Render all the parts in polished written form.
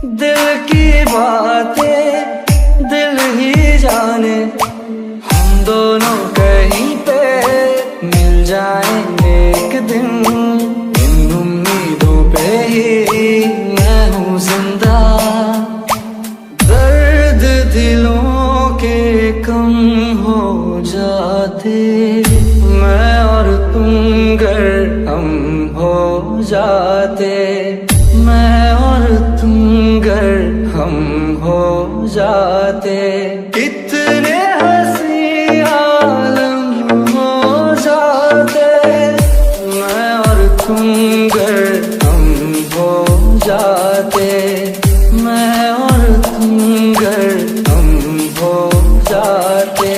दिल की बातें दिल ही जाने, हम दोनों कहीं पे मिल जाएंगे एक दिन। इन उम्मीदों पे ही मैं हूँ जिंदा। दर्द दिलों के कम हो जाते, मैं और तुम गर हम हो जाते, मैं और तुम गर हम हो जाते। कितने हंसी आलम हो जाते, मैं और तुम गर हम हो जाते, मैं और तुम गर हम हो जाते।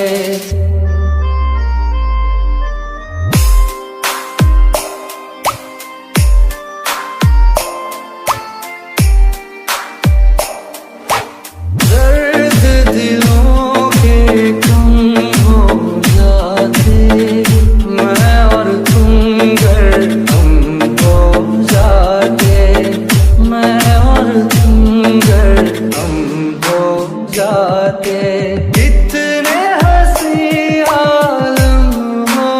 कितने हंसी आलम हो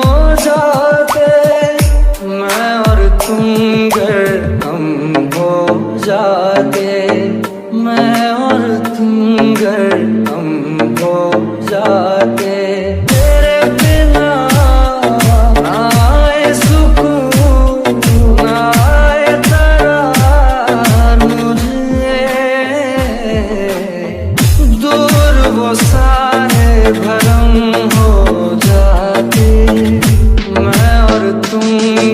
जाते, मैं और तुम गर हम हो जाते, मैं और तुम गर हम हो जाते। तेरे बिना आए सुकून आए करार मुझे, दूर वो सारे भरम हो जाते, मैं और तुम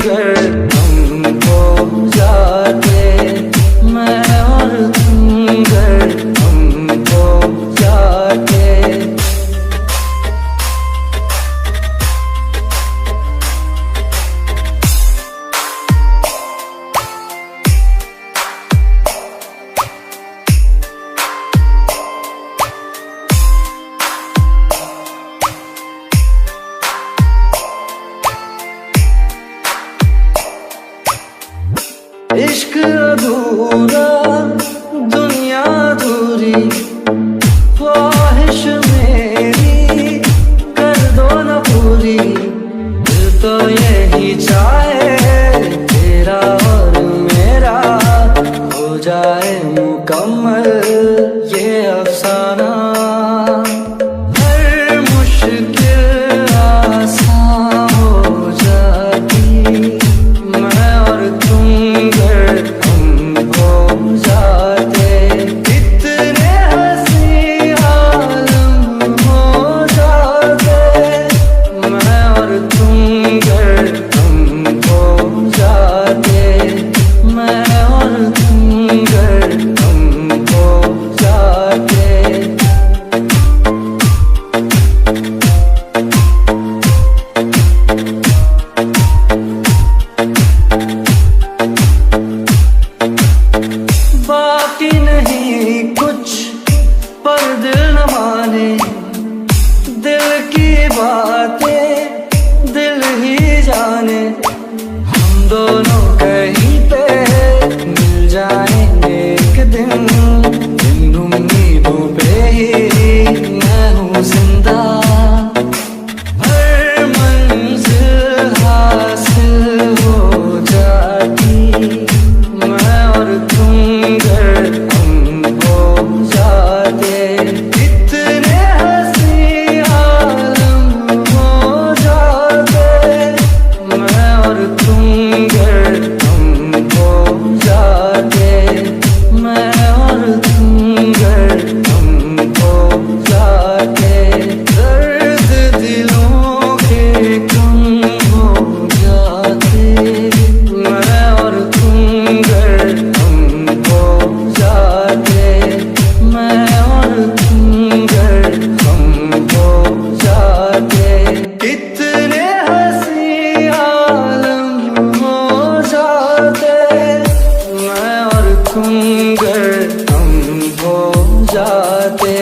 गर हम हो जाते, मैं और तुम गर हम हो जाते। इश्क अधूरा दुनिया अधूरी, ख्वाहिश मेरी कर दो न पूरी। दिल तो यही चाहे तेरा और मेरा हो जाए मुकम्मल ये अफसाना। हर मुश्किल आसान हो जाती, मैं और तुम गर हम हो जाते। कितने हंसी आलम हो जाते, मैं और तुम गर हम हो जाते, मैं और तुम गर हम हो जाते। बाकी नहीं कुछ पर दिल न माने, दिल की बातें दिल ही जाने, हम दोनों कहीं पे मिल जाएंगे एक दिन। इन उम्मीदों पे ही मैं हूँ जिंदा। हर मंजिल हासिल हो जाती, मैं और तुम गर हम हो जाते। कितने हंसी आलम हो जाते, मैं और तुम गर हम हो जाते, मैं और तुम गर हम हो जाते। दर्द दिलों के कम हो जाते, मैं और तुम गर हम हो जाते, मैं और तुम गर हम हो जाते। कितने हंसी आलम हो जाते, मैं और तुम गर हम हो जाते,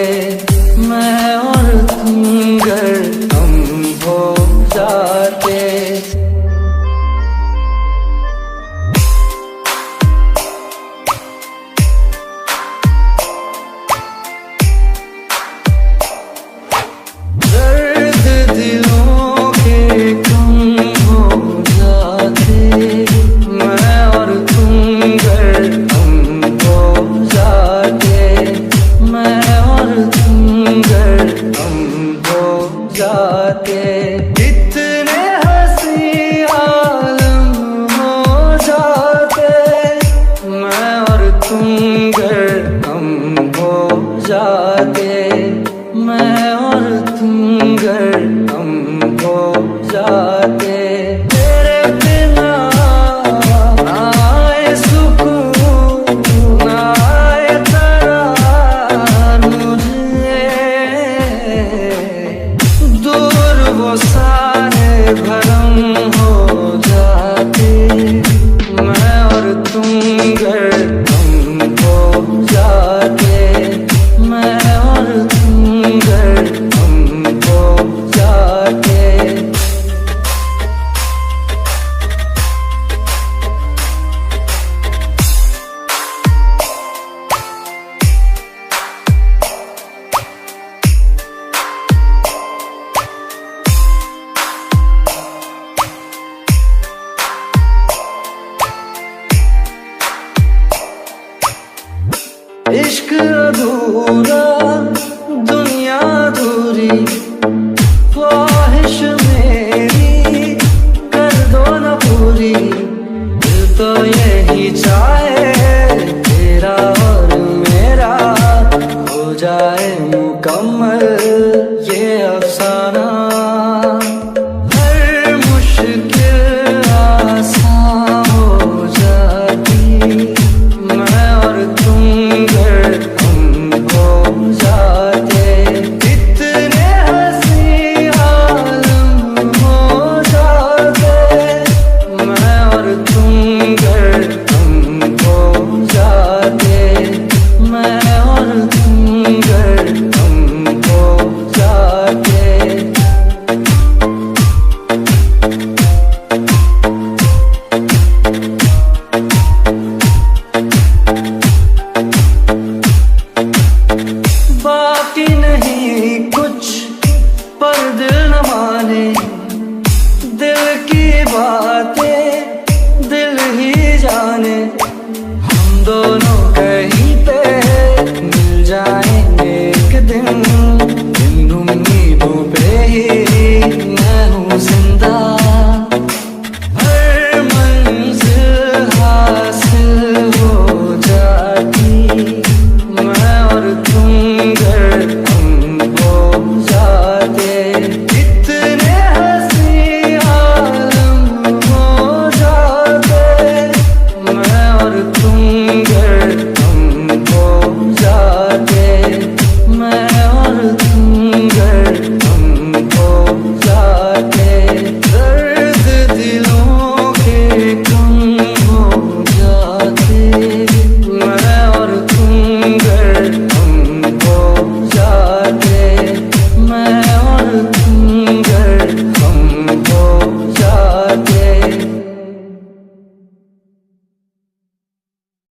मैं और तुम गर हम हो जाते। इश्क अधूरा